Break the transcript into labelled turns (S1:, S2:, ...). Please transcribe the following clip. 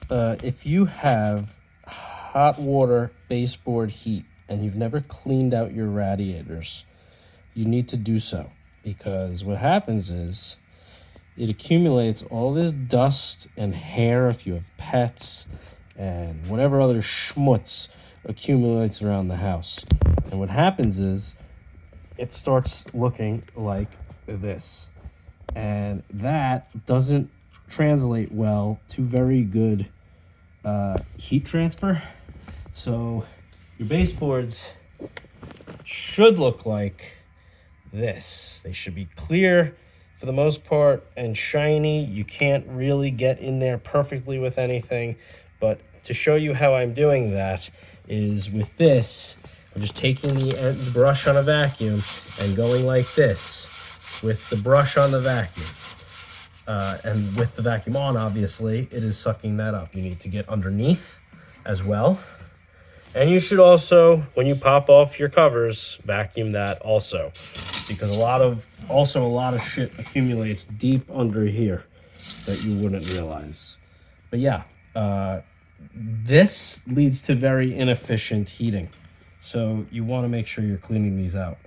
S1: if you have hot water baseboard heat and you've never cleaned out your radiators, you need to do so, because what happens is it accumulates all this dust and hair if you have pets and whatever other schmutz accumulates around the house. And what happens is it starts looking like this. And that doesn't translate well to very good heat transfer. So your baseboards should look like this. They should be clear for the most part and shiny. You can't really get in there perfectly with anything, but to show you how I'm doing that is with this. I'm just taking the brush on a vacuum and going like this with the brush on the vacuum. And with the vacuum on, obviously, it is sucking that up. You need to get underneath as well. And you should also, when you pop off your covers, vacuum that also, because a lot of shit accumulates deep under here that you wouldn't realize. But yeah, this leads to very inefficient heating. So you want to make sure you're cleaning these out.